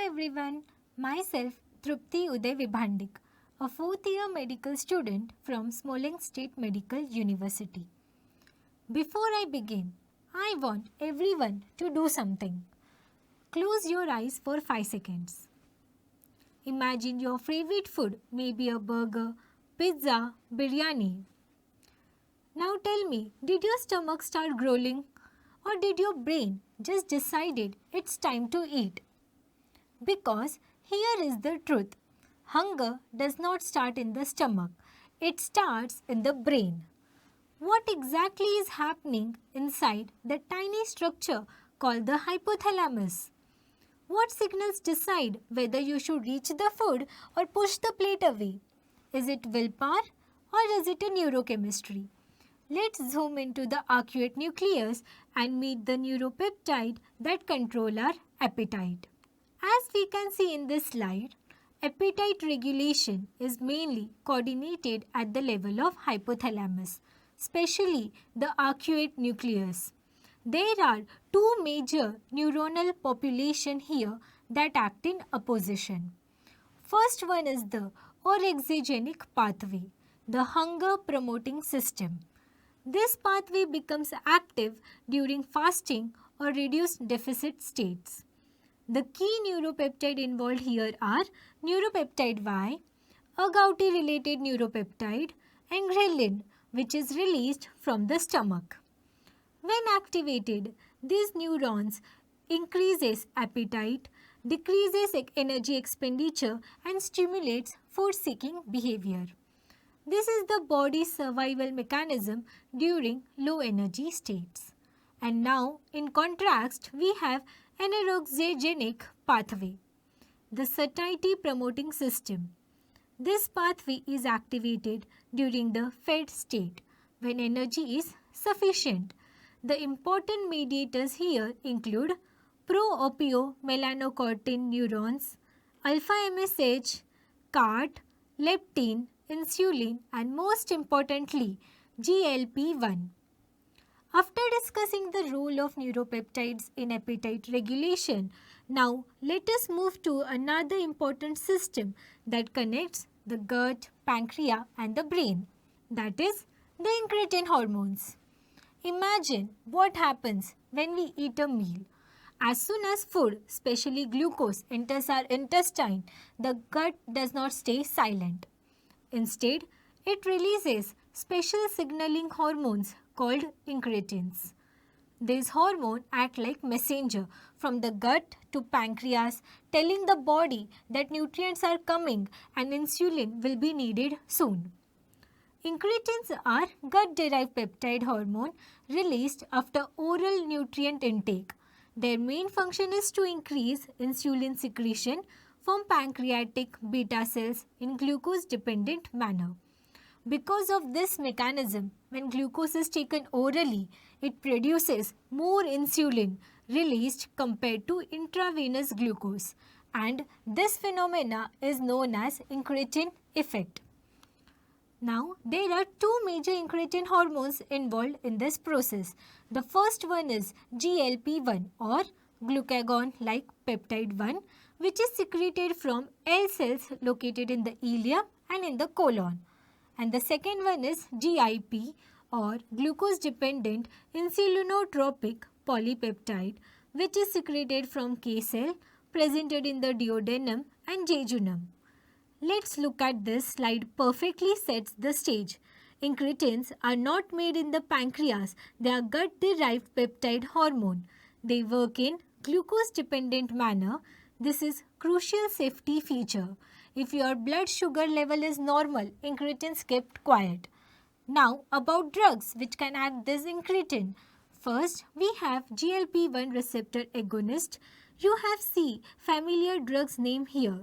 everyone, myself Trupti Uday Vibhandik, a 4th year medical student from Smolensk State Medical University. Before I begin, I want everyone to do something. Close your eyes for 5 seconds. Imagine your favorite food may be a burger, pizza, biryani. Now tell me, did your stomach start growling or did your brain just decided it's time to eat? Because here is the truth. Hunger does not start in the stomach. It starts in the brain. What exactly is happening inside the tiny structure called the hypothalamus? What signals decide whether you should reach the food or push the plate away? Is it willpower or is it a neurochemistry? Let's zoom into the arcuate nucleus and meet the neuropeptide that control our appetite. As we can see in this slide, appetite regulation is mainly coordinated at the level of hypothalamus, especially the arcuate nucleus. There are two major neuronal populations here that act in opposition. First one is the orexigenic pathway, the hunger-promoting system. This pathway becomes active during fasting or reduced deficit states. The key neuropeptide involved here are neuropeptide Y, agouti-related neuropeptide, and ghrelin, which is released from the stomach. When activated, these neurons increases appetite, decreases energy expenditure, and stimulates food-seeking behavior. This is the body's survival mechanism during low energy states. And now, in contrast, we have anorexigenic pathway, the satiety-promoting system. This pathway is activated during the fed state when energy is sufficient. The important mediators here include pro-opiomelanocortin neurons, α-MSH, CART, leptin, insulin, and most importantly, GLP-1. After discussing the role of neuropeptides in appetite regulation, now let us move to another important system that connects the gut, pancreas and the brain, that is the incretin hormones. Imagine what happens when we eat a meal. As soon as food, especially glucose, enters our intestine, the gut does not stay silent. Instead, it releases special signaling hormones called incretins. These hormones act like messenger from the gut to pancreas, telling the body that nutrients are coming and insulin will be needed soon. Incretins are gut-derived peptide hormone released after oral nutrient intake. Their main function is to increase insulin secretion from pancreatic beta cells in glucose-dependent manner. Because of this mechanism, when glucose is taken orally, it produces more insulin released compared to intravenous glucose, and this phenomena is known as incretin effect. Now, there are two major incretin hormones involved in this process. The first one is GLP-1 or glucagon-like peptide 1, which is secreted from L cells located in the ileum and in the colon. And the second one is GIP or glucose-dependent insulinotropic polypeptide, which is secreted from K cell presented in the duodenum and jejunum. Let's look at this slide perfectly sets the stage. Incretins are not made in the pancreas, they are gut-derived peptide hormone. They work in glucose-dependent manner. This is crucial safety feature. If your blood sugar level is normal, incretins kept quiet. Now about drugs which can act this incretin. First, we have GLP-1 receptor agonist. You have C familiar drugs name here.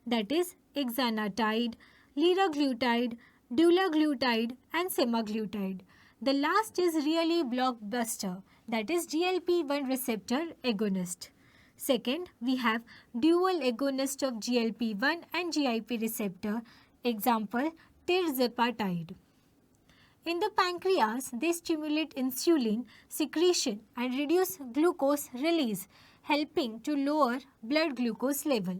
That is exenatide, liraglutide, dulaglutide and semaglutide. The last is really blockbuster, that is GLP-1 receptor agonist. Second, we have dual agonist of GLP-1 and GIP receptor, example tirzepatide. In the pancreas, they stimulate insulin secretion and reduce glucose release, helping to lower blood glucose level.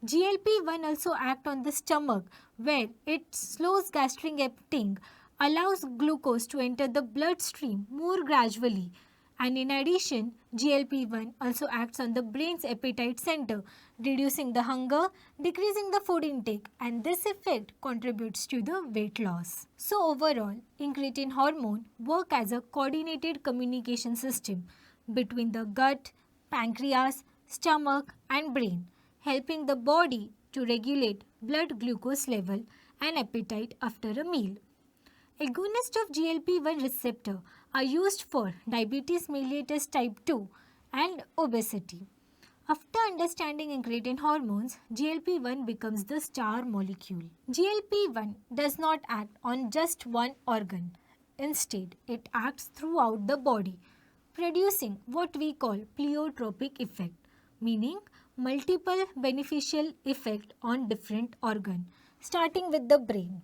GLP-1 also acts on the stomach where it slows gastric emptying, allows glucose to enter the bloodstream more gradually. And in addition, GLP-1 also acts on the brain's appetite center, reducing the hunger, decreasing the food intake, and this effect contributes to the weight loss. So overall, incretin hormone work as a coordinated communication system between the gut, pancreas, stomach, and brain, helping the body to regulate blood glucose level and appetite after a meal. Agonists of GLP-1 receptor are used for diabetes mellitus type 2 and obesity. After understanding incretin hormones, GLP-1 becomes the star molecule. GLP-1 does not act on just one organ. Instead, it acts throughout the body, producing what we call pleiotropic effect, meaning multiple beneficial effect on different organ, starting with the brain.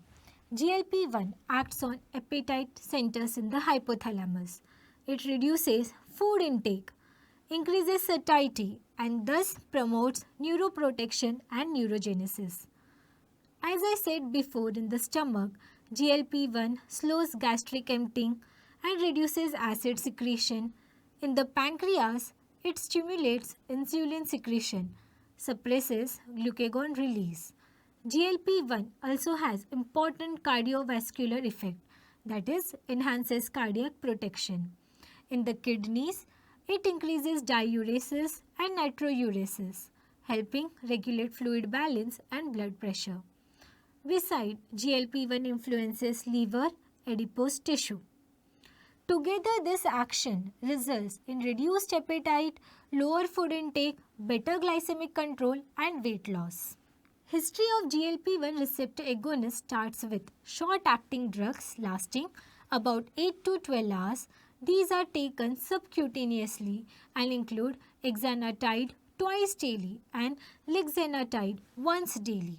GLP-1 acts on appetite centers in the hypothalamus. It reduces food intake, increases satiety, and thus promotes neuroprotection and neurogenesis. As I said before, in the stomach, GLP-1 slows gastric emptying and reduces acid secretion. In the pancreas, it stimulates insulin secretion, suppresses glucagon release. GLP-1 also has important cardiovascular effect, that is, enhances cardiac protection. In the kidneys, it increases diuresis and nitriuresis, helping regulate fluid balance and blood pressure. Besides, GLP-1 influences liver, adipose tissue. Together, this action results in reduced appetite, lower food intake, better glycemic control, and weight loss. History of GLP-1 receptor agonist starts with short-acting drugs lasting about 8 to 12 hours. These are taken subcutaneously and include exenatide twice daily and lexenatide once daily.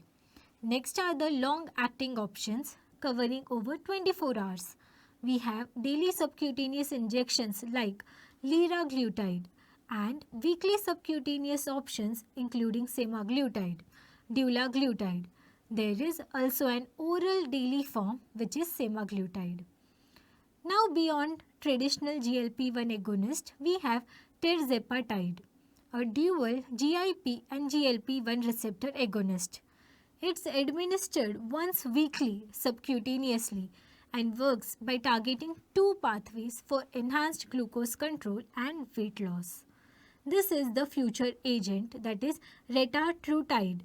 Next are the long-acting options covering over 24 hours. We have daily subcutaneous injections like liraglutide and weekly subcutaneous options including semaglutide, dulaglutide. There is also an oral daily form which is semaglutide. Now beyond traditional GLP-1 agonist, we have tirzepatide, a dual GIP and GLP-1 receptor agonist. It's administered once weekly subcutaneously and works by targeting two pathways for enhanced glucose control and weight loss. This is the future agent, that is retatrutide,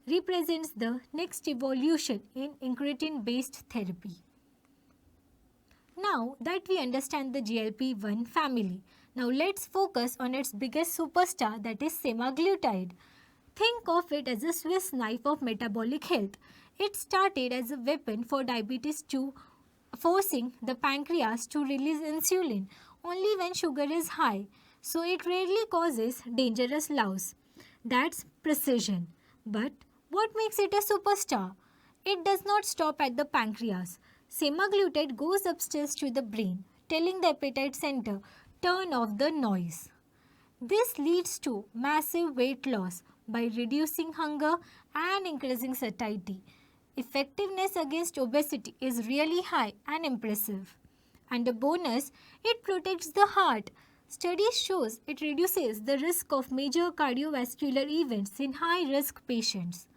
represents the next evolution in incretin-based therapy. Now that we understand the GLP-1 family, now let's focus on its biggest superstar, that is semaglutide. Think of it as a Swiss knife of metabolic health. It started as a weapon for diabetes 2, forcing the pancreas to release insulin only when sugar is high, so it rarely causes dangerous loss. That's precision. But what makes it a superstar? It does not stop at the pancreas. Semaglutide goes upstairs to the brain, telling the appetite center, turn off the noise. This leads to massive weight loss by reducing hunger and increasing satiety. Effectiveness against obesity is really high and impressive. And a bonus, it protects the heart. Studies shows it reduces the risk of major cardiovascular events in high-risk patients.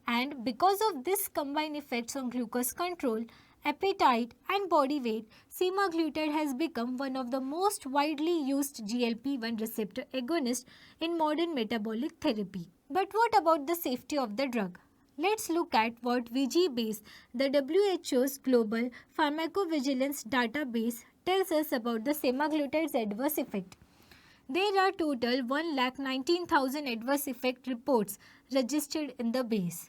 And because of this combined effects on glucose control, appetite and body weight, semaglutide has become one of the most widely used GLP-1 receptor agonists in modern metabolic therapy. But what about the safety of the drug? Let's look at what VG-Base, the WHO's global pharmacovigilance database, tells us about the semaglutide's adverse effect. There are total 119,000 adverse effect reports registered in the base.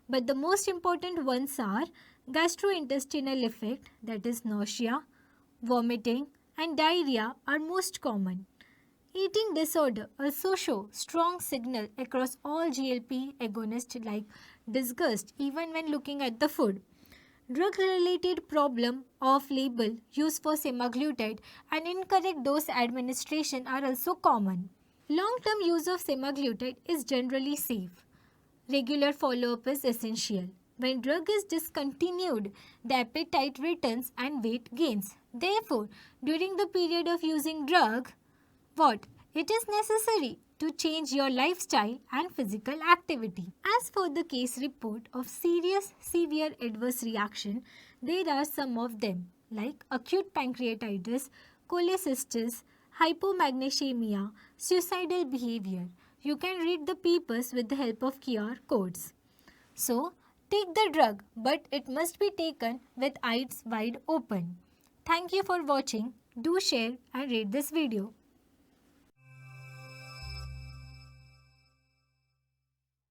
But the most important ones are gastrointestinal effect, that is nausea, vomiting, and diarrhea are most common. Eating disorder also show strong signal across all GLP agonists like disgust even when looking at the food. Drug-related problem off-label use for semaglutide and incorrect dose administration are also common. Long-term use of semaglutide is generally safe. Regular follow-up is essential. When drug is discontinued, the appetite returns and weight gains. Therefore, during the period of using drug, what? It is necessary to change your lifestyle and physical activity. As for the case report of serious severe adverse reaction, there are some of them like acute pancreatitis, cholecystitis, hypomagnesemia, suicidal behavior. You can read the papers with the help of QR codes. So, take the drug, but it must be taken with eyes wide open. Thank you for watching. Do share and rate this video.